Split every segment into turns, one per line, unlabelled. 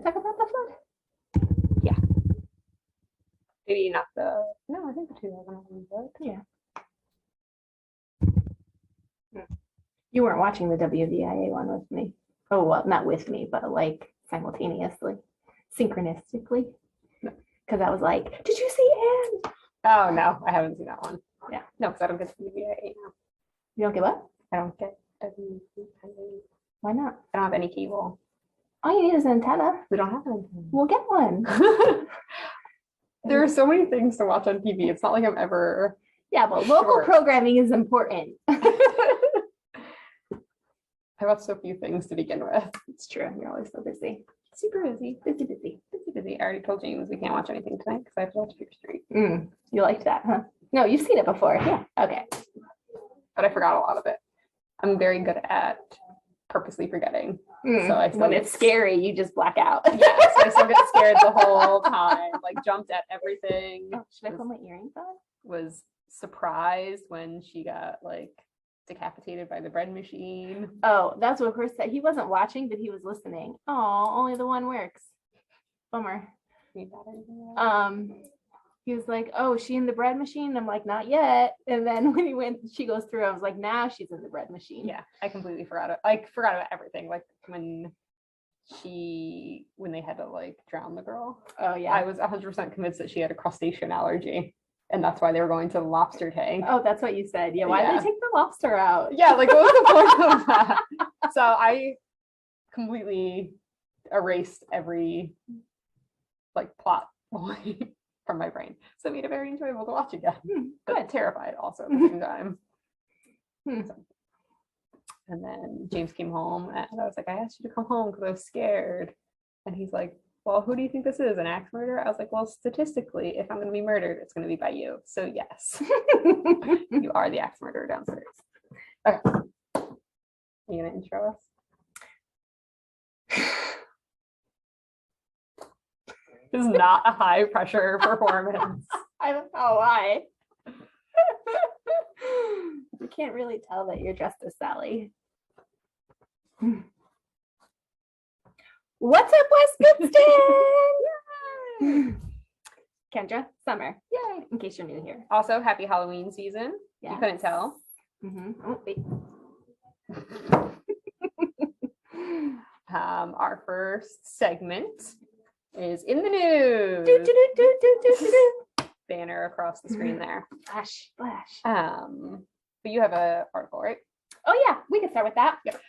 talk about the flood?
Yeah. Maybe not the, no, I think the 2011 flood.
Yeah. You weren't watching the WVIA one with me. Oh, well, not with me, but like simultaneously, synchronistically. Because I was like, did you see Anne?
Oh, no, I haven't seen that one.
Yeah.
No, because I don't get WVIA now.
You don't get what?
I don't get WVIA.
Why not?
I don't have any cable.
All you need is an antenna.
We don't have an antenna.
We'll get one.
There are so many things to watch on TV. It's not like I'm ever.
Yeah, but local programming is important.
I watch so few things to begin with.
It's true. You're always so busy.
Super busy. Busy. I already told James we can't watch anything tonight because I have to watch Fear Street.
You liked that, huh? No, you've seen it before. Yeah. Okay.
But I forgot a lot of it. I'm very good at purposely forgetting. So
when it's scary, you just black out.
Yeah, so I still get scared the whole time. Like jumped at everything.
Oh, should I put my earrings on?
Was surprised when she got like decapitated by the bread machine.
Oh, that's what Chris said. He wasn't watching, but he was listening. Oh, only the one works. Bummer. He was like, oh, she in the bread machine? I'm like, not yet. And then when she goes through, I was like, now she's in the bread machine.
Yeah, I completely forgot it. Like forgot about everything. Like when they had to like drown the girl.
Oh yeah.
I was 100% convinced that she had a crustacean allergy. And that's why they were going to the lobster tank.
Oh, that's what you said. Yeah, why did they take the lobster out?
Yeah, like what was the point of that? So I completely erased every like plot point from my brain. So it made it very enjoyable to watch again. But terrified also at the same time. So, and then James came home and I was like, I asked you to come home because I was scared. And he's like, well, who do you think this is? An axe murderer? I was like, well, statistically, if I'm going to be murdered, it's going to be by you. So yes, you are the axe murderer downstairs. Okay. Are you going to intro us? This is not a high pressure performance.
I don't know why. You can't really tell that you're dressed as Sally. What's up, West Pittston? Kendra, Summer. Yay, in case you're new here.
Also, happy Halloween season.
Yes.
You couldn't tell.
Oh, wait.
Our first segment is in the news. Banner across the screen there.
Flash.
But you have an article, right?
Oh yeah, we can start with that.
Yep.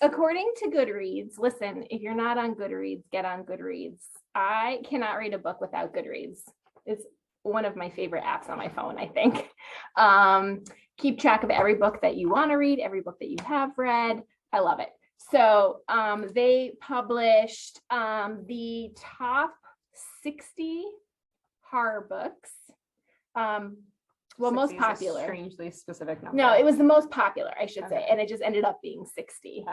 According to Goodreads, listen, if you're not on Goodreads, get on Goodreads. I cannot read a book without Goodreads. It's one of my favorite apps on my phone, I think. Keep track of every book that you want to read, every book that you have read. I love it. So they published the top 60 horror books. Well, most popular.
Strangely specific number.
No, it was the most popular, I should say, and it just ended up being 60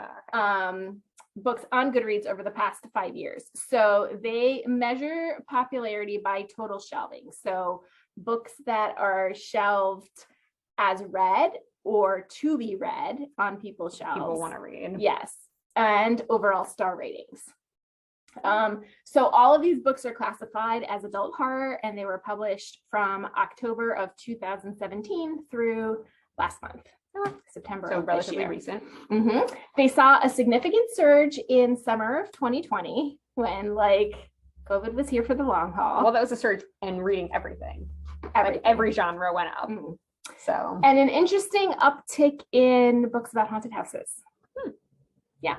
books on Goodreads over the past 5 years. So they measure popularity by total shelving. So books that are shelved as read or to be read on people's shelves.
People want to read.
Yes, and overall star ratings. So all of these books are classified as adult horror, and they were published from October of 2017 through last month, September.
So
of
relatively
this year.
recent.
They saw a significant surge in summer of 2020 when like COVID was here for the long haul.
Well, that was a surge in reading everything.
Everything.
Like every genre went up. So
and an interesting uptick in books about haunted houses. Yeah.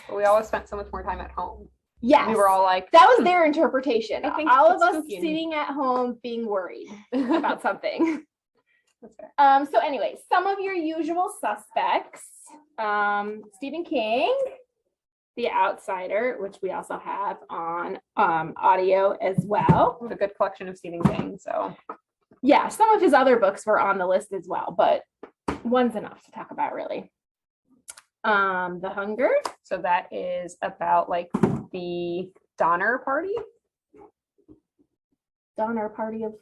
But we always spent so much more time at home.
Yes.
We were all like,
that was their interpretation.
I think
all of
it's
us
spooky.
sitting at home being worried about something.
That's fair.
So anyway, some of your usual suspects, Stephen King, The Outsider, which we also have on audio as well.
It's a good collection of Stephen King. So
yeah, some of his other books were on the list as well, but one's enough to talk about really. The Hunger.
So that is about like the Donner Party.
Donner Party of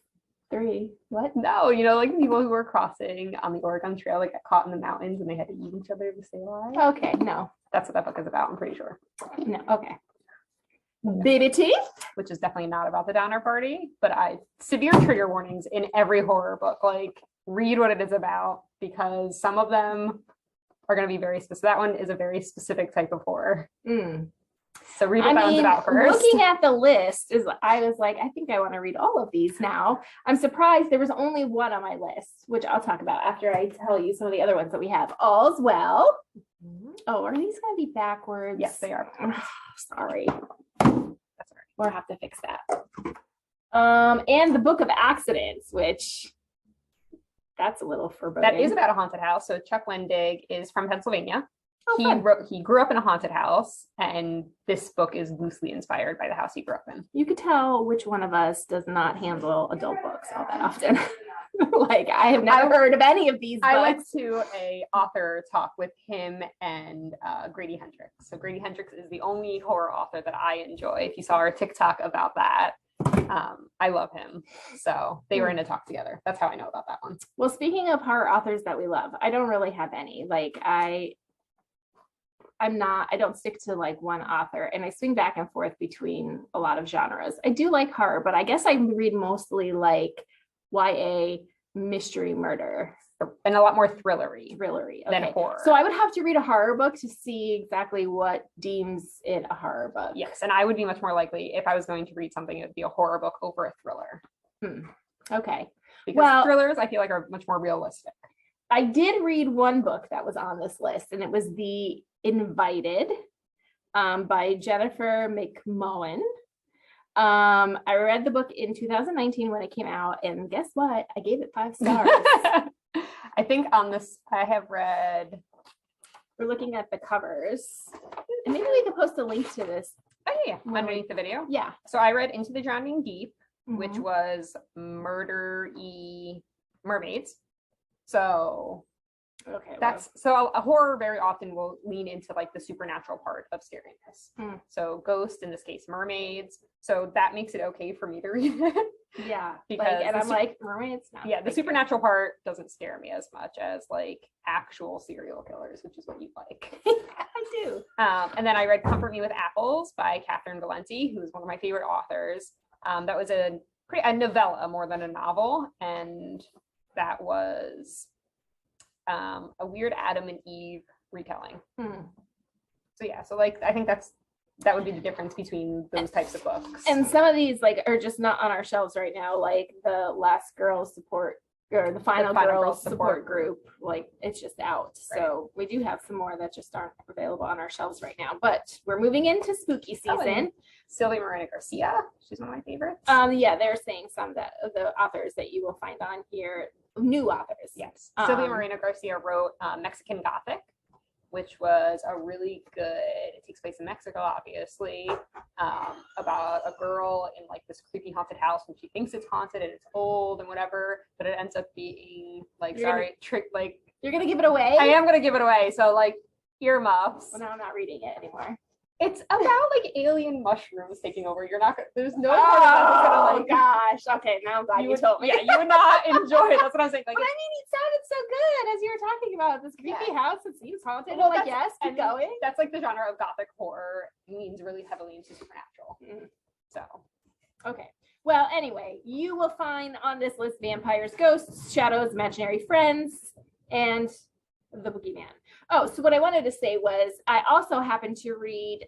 3. What?
No, you know, like people who were crossing on the Oregon Trail, like got caught in the mountains and they had to eat each other to stay alive.
Okay, no.
That's what that book is about, I'm pretty sure.
No, okay. Baby teeth.
which is definitely not about the Donner Party, but severe trigger warnings in every horror book. Like, read what it is about, because some of them are going to be very specific. That one is a very specific type of horror. So read what that one's about first.
Looking at the list, I was like, I think I want to read all of these now. I'm surprised there was only one on my list, which I'll talk about after I tell you some of the other ones that we have. All's Well. Oh, are these going to be backwards?
Yes, they are.
Sorry.
That's all right.
We'll have to fix that. And the Book of Accidents, which that's a little foreboding.
That is about a haunted house. So Chuck Wendig is from Pennsylvania.
Oh,
he grew up in a haunted house, and this book is loosely inspired by the house he grew up in.
You could tell which one of us does not handle adult books all that often. Like, I have never heard of any of these books.
I went to a author talk with him and Grady Hendrix. So Grady Hendrix is the only horror author that I enjoy. If you saw our TikTok about that, I love him. So they were in a talk together. That's how I know about that one.
Well, speaking of horror authors that we love, I don't really have any. Like, I don't stick to like one author, and I swing back and forth between a lot of genres. I do like horror, but I guess I read mostly like YA, mystery, murder,
and a lot more thrillery than
okay.
horror.
So I would have to read a horror book to see exactly what deems it a horror book.
Yes, and I would be much more likely, if I was going to read something, it would be a horror book over a thriller.
Okay.
Because thrillers, I feel like, are much more realistic.
I did read one book that was on this list, and it was The Invited by Jennifer Mcmillan. I read the book in 2019 when it came out, and guess what? I gave it 5 stars.
I think on this, I have read.
We're looking at the covers, and maybe we could post a link to this.
Oh yeah, underneath the video.
Yeah.
So I read Into the Drowning Deep, which was murder-y mermaids. So
okay,
so a horror very often will lean into like the supernatural part of scariness. So ghosts, in this case mermaids, so that makes it okay for me to read it.
Yeah,
because
like, and I'm like, mermaids. No,
yeah, the supernatural part doesn't scare me as much as like actual serial killers, which is what you like.
I do.
And then I read Comfort Me with Apples by Catherine Valenti, who is one of my favorite authors. That was a novella more than a novel, and that was a weird Adam and Eve retelling. So yeah, so like I think that would be the difference between those types of books.
And some of these like are just not on our shelves right now, like the Last Girls Support or the Final Girls Support Group. Like, it's just out. Right. So we do have some more that just aren't available on our shelves right now, but we're moving into spooky season.
Sylvia Moreno Garcia, she's one of my favorites.
Yeah, they're saying some that the authors that you will find on here, new authors.
Yes. Sylvia Moreno Garcia wrote Mexican Gothic, which was a really good, it takes place in Mexico, obviously, about a girl in like this creepy haunted house, and she thinks it's haunted and it's old and whatever, but it ends up being like,
you're gonna give it away?
I am gonna give it away. So like, earmuffs.
Well, now I'm not reading it anymore.
It's about like alien mushrooms taking over. You're not gonna, there's no
gosh. Okay, now I'm glad you told me.
Yeah, you would not enjoy it. That's what I'm saying. Like,
but I mean, it sounded so good as you were talking about this creepy house. It seems haunted.
Well,
like, yes, keep going.
That's like the genre of gothic horror. It leans really heavily into supernatural. So,
okay. Well, anyway, you will find on this list vampires, ghosts, shadows, imaginary friends, and the boogeyman. Oh, so what I wanted to say was I also happened to read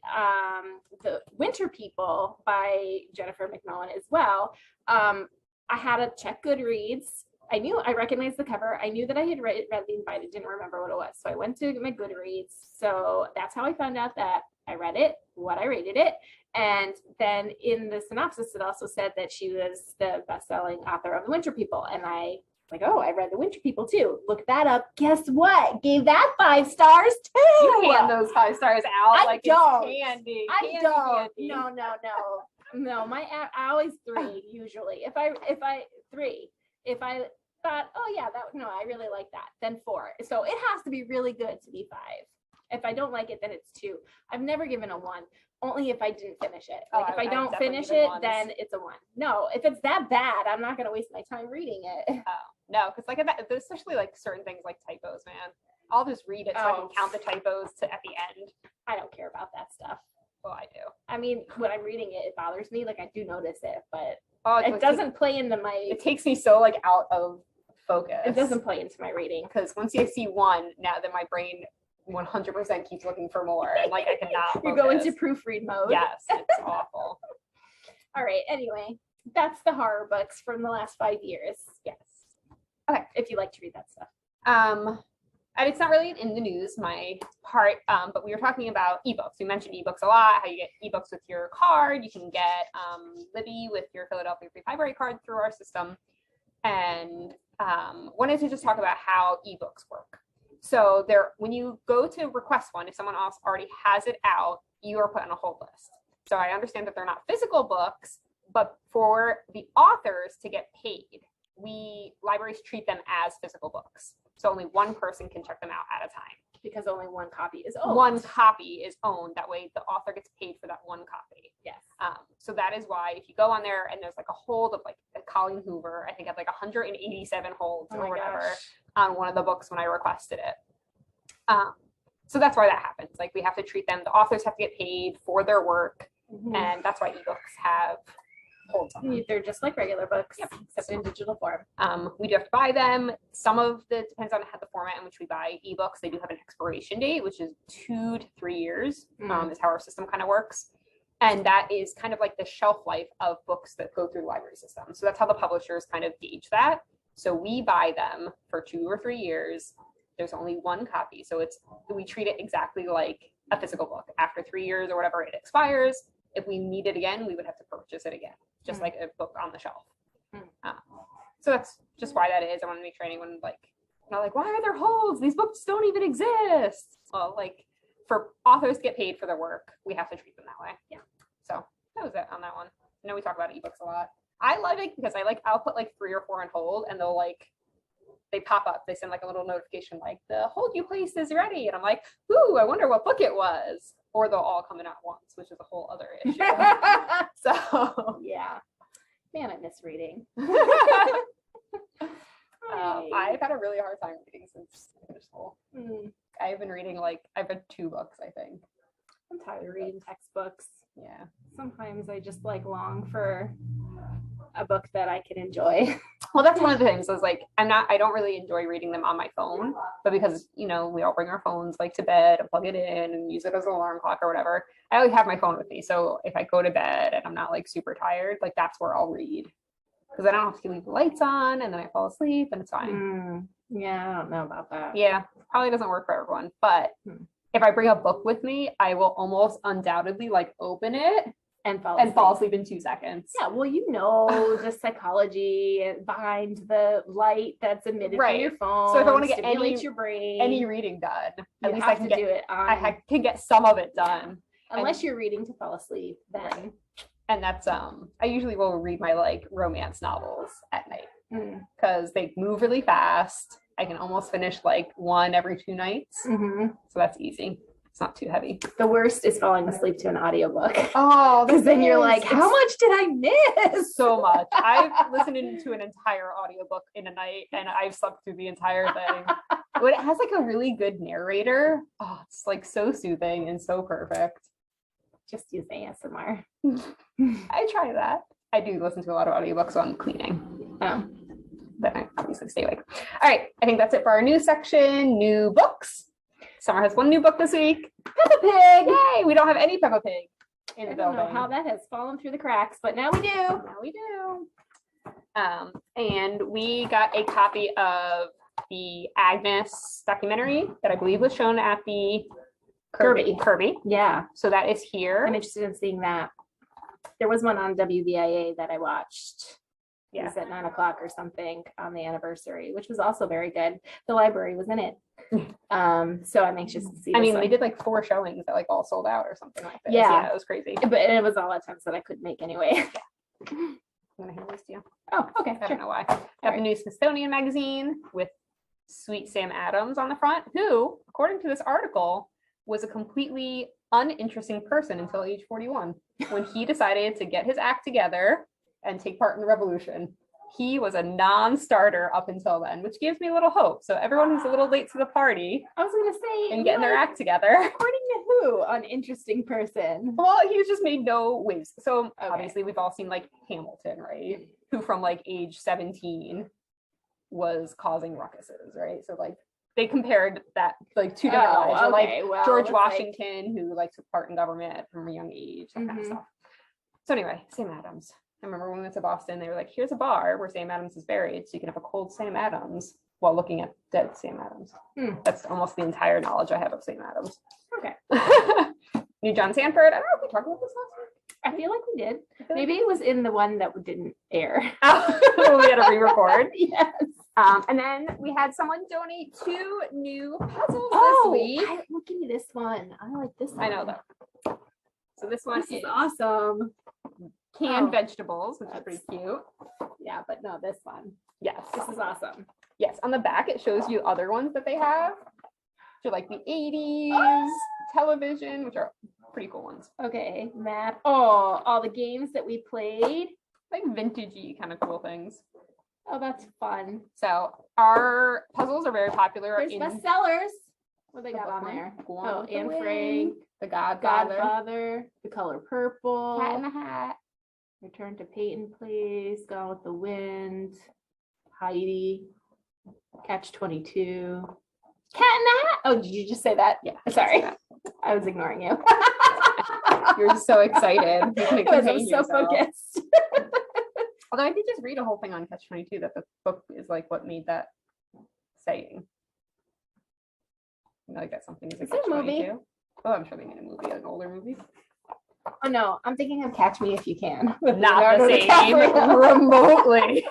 The Winter People by Jennifer Mcmillan as well. I had to check Goodreads. I recognized the cover. I knew that I had read The Invited, didn't remember what it was. So I went to my Goodreads. So that's how I found out that I read it, what I rated it. And then in the synopsis, it also said that she was the best-selling author of The Winter People. And I like, oh, I read The Winter People too. Look that up. Guess what? Gave that 5 stars too.
You hand those 5 stars out like it's candy.
I don't. Candy. No. I always 3 usually. If I 3. If I thought, oh yeah, I really like that, then 4. So it has to be really good to be 5. If I don't like it, then it's 2. I've never given a 1. Only if I didn't finish it. Like if I don't finish it, then it's a 1. No, if it's that bad, I'm not gonna waste my time reading it.
No, because like especially like certain things like typos, man. I'll just read it so I can count the typos at the end.
I don't care about that stuff.
Well, I do.
I mean, when I'm reading it, it bothers me. Like I do notice it, but
Oh,
it doesn't play into my.
It takes me so like out of focus.
It doesn't play into my reading.
Because once I see one, now then my brain 100% keeps looking for more, and like I cannot.
You go into proofread mode.
Yes, it's awful.
All right. Anyway, that's the horror books from the last 5 years.
Yes.
Okay. If you like to read that stuff.
And it's not really in the news, my part, but we were talking about ebooks. We mentioned ebooks a lot, how you get ebooks with your card. You can get Libby with your Philadelphia Free Library card through our system. And wanted to just talk about how ebooks work. So when you go to request one, if someone else already has it out, you are put on a hold list. So I understand that they're not physical books, but for the authors to get paid, libraries treat them as physical books. So only one person can check them out at a time.
Because only one copy is owned.
One copy is owned. That way the author gets paid for that one copy.
Yes.
So that is why if you go on there and there's like a hold of like Colleen Hoover, I think had like 187 holds or whatever on one of the books when I requested it. So that's why that happens. Like we have to treat them, the authors have to get paid for their work. And that's why ebooks have holds on them.
They're just like regular books, except in digital form.
We do have to buy them. Some of the depends on the format in which we buy ebooks. They do have an expiration date, which is 2 to 3 years. Is how our system kind of works, and that is kind of like the shelf life of books that go through the library system. So that's how the publishers kind of gauge that. So we buy them for 2 or 3 years. There's only one copy, so we treat it exactly like a physical book. After 3 years or whatever, it expires. If we need it again, we would have to purchase it again, just like a book on the shelf. So that's just why that is. I want to make sure anyone not why are there holds? These books don't even exist. Well, like for authors to get paid for their work, we have to treat them that way. Yeah. So that was it on that one. I know we talk about ebooks a lot. I love it because I'll put like 3 or 4 on hold, and they pop up. They send like a little notification like the hold you placed is ready, and I'm like, ooh, I wonder what book it was. Or they'll all come in at once, which is a whole other issue. So
yeah, man, I miss reading.
I've had a really hard time reading since middle school. I've been reading I've read 2 books, I think.
I'm tired of reading textbooks.
Yeah.
Sometimes I just long for a book that I can enjoy.
Well, that's one of the things is I don't really enjoy reading them on my phone, but because, we all bring our phones to bed and plug it in and use it as an alarm clock or whatever, I always have my phone with me. So if I go to bed and I'm not super tired, that's where I'll read, because I don't have to leave the lights on and then I fall asleep and it's fine.
Yeah, I don't know about that.
Yeah, probably doesn't work for everyone, but if I bring a book with me, I will almost undoubtedly open it and fall asleep in 2 seconds.
Yeah, well, the psychology behind the light that's emitted from your phone.
So if I want to get
your brain,
any reading done, at least
I can do it.
I can get some of it done.
Unless you're reading to fall asleep, then.
Right. And that's I usually will read my romance novels at night because they move really fast. I can almost finish 1 every 2 nights. So that's easy. It's not too heavy.
The worst is falling asleep to an audiobook.
Oh,
because then you're how much did I miss?
So much. I've listened to an entire audiobook in a night, and I've slept through the entire thing. But it has a really good narrator. Oh, it's so soothing and so perfect.
Just use ASMR.
I try that. I do listen to a lot of audiobooks while I'm cleaning. But I obviously stay awake. All right, I think that's it for our news section. New books. Summer has 1 new book this week. Peppa Pig! Yay! We don't have any Peppa Pig in the building.
I don't know how that has fallen through the cracks, but now we do.
Now we do. And we got a copy of the Agnes documentary that I believe was shown at the Kirby.
Yeah.
So that is here.
I'm interested in seeing that. There was one on WVIA that I watched. It was at 9:00 or something on the anniversary, which was also very good. The library was in it. So I'm anxious to see.
They did 4 showings that all sold out or something like that.
Yeah,
it was crazy.
But it was all attempts that I couldn't make anyway.
I'm gonna hand this to you.
Oh, okay.
I don't know why. Got the new Smithsonian magazine with Sweet Sam Adams on the front, who, according to this article, was a completely uninteresting person until age 41, when he decided to get his act together and take part in the revolution. He was a non-starter up until then, which gives me a little hope. So everyone who's a little late to the party,
I was going to say,
and getting their act together.
According to who? Uninteresting person.
Well, he was just made no waves. So
Okay.
obviously we've all seen like Hamilton, right? Who from like age 17 was causing ruckuses, right? So like they compared that like two different lives. So, like George Washington, who like took part in government from a young age, that kind of stuff. So anyway, Sam Adams. I remember when we went to Boston, they were like, here's a bar where Sam Adams is buried, so you can have a cold Sam Adams while looking at dead Sam Adams. That's almost the entire knowledge I have of Sam Adams.
Okay.
New John Sanford. I don't know if we talked about this last week.
I feel like we did. Maybe it was in the one that didn't air.
We had to re-record.
Yes.
And then we had someone donate 2 new puzzles this week.
Look at this one. I like this one.
I know that. So this one
This is awesome.
Canned vegetables, which is pretty cute.
Yeah, but no, this one.
Yes.
This is awesome.
Yes. On the back, it shows you other ones that they have. So like the 80s television, which are pretty cool ones.
Okay, map. Oh, all the games that we played.
Like vintagey kind of cool things.
Oh, that's fun.
So our puzzles are very popular.
There's bestsellers. What they got on there? Oh, Anne Frank,
The Godfather,
Godfather, The Color Purple,
Cat in the Hat,
Return to Peyton Place, Gone with the Wind, Heidi, Catch-22, Cat in the Hat. Oh, did you just say that?
Yeah.
Sorry, I was ignoring you.
You're just so excited. You couldn't
I'm
contain
so
yourself.
focused.
Although I did just read a whole thing on Catch-22 that the book is like what made that saying. You know, like that something is a
Is it a movie?
Catch-22. Oh, I'm sure they made a movie, an older movie.
Oh no, I'm thinking of Catch Me If You Can.
Not the same remotely.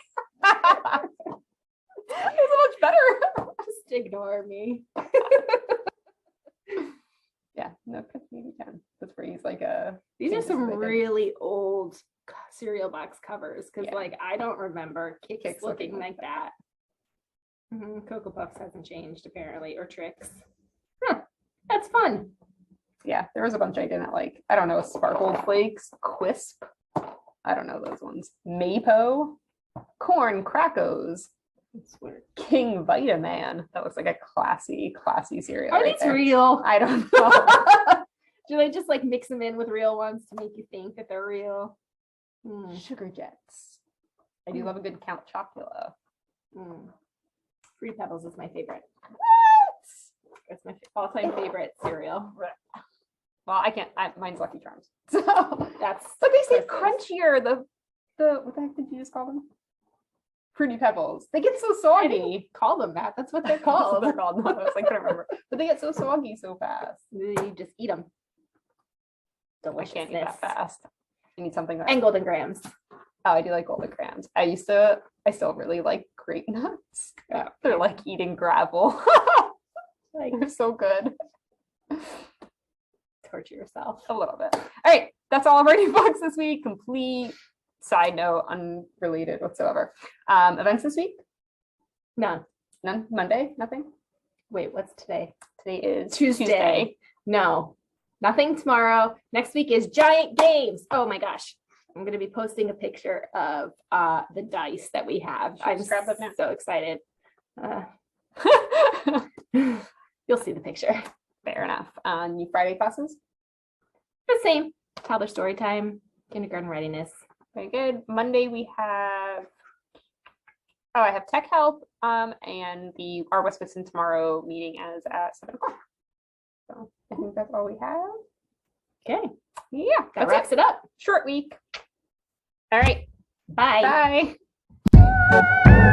It's much better.
Just ignore me.
Yeah, no, Catch Me If You Can. That's where he's like
These are
Seems
some
like a-
really old cereal box covers because
Yeah.
like I don't remember Kix
Kix
looking
looking
like
like
that. Cocoa Puffs hasn't changed apparently, or Trix. That's fun.
Yeah, there was a bunch I didn't like. I don't know, Sparkled Flakes, Quisp. I don't know those ones. Mapo, Corn Crackos, King Vitaman. That looks like a classy cereal.
Are
right
these
there.
real?
I don't know.
Do they just like mix them in with real ones to make you think that they're real?
Sugar Jets. I do love a good Count Chocula.
Fruity Pebbles is my favorite.
What?
It's my all-time favorite cereal.
Well, I can't. Mine's Lucky Charms. So,
That's
but they say
Christmas.
crunchier. The what the heck did you just call them? Fruity Pebbles. They get so soggy.
Call them that. That's what they're
That's what
called.
they're called. No, I was like, I couldn't remember. But they get so soggy so fast.
You just eat them.
I can't eat that fast. You need something that
And Golden Grams.
Oh, I do like Golden Grams. I still really like grape nuts.
Yeah.
They're like eating gravel.
Like
They're so good.
torture yourself.
A little bit. All right. That's all of our new books this week. Complete side note, unrelated whatsoever. Events this week?
None.
None? Monday? Nothing?
Wait, what's today?
Today is
Tuesday. No, nothing tomorrow. Next week is Giant Games. Oh my gosh. I'm going to be posting a picture of the dice that we have.
Should we
I'm
just grab that now?
so excited. You'll see the picture.
Fair enough. New Friday classes?
The same. Toddler story time, kindergarten readiness.
Very good. Monday we have I have tech help and our West Pittston tomorrow meeting is at 7 o'clock. So I think that's all we have.
Okay,
Yeah,
that
that's
wraps
it.
it up.
Short week. All right.
Bye.
Bye.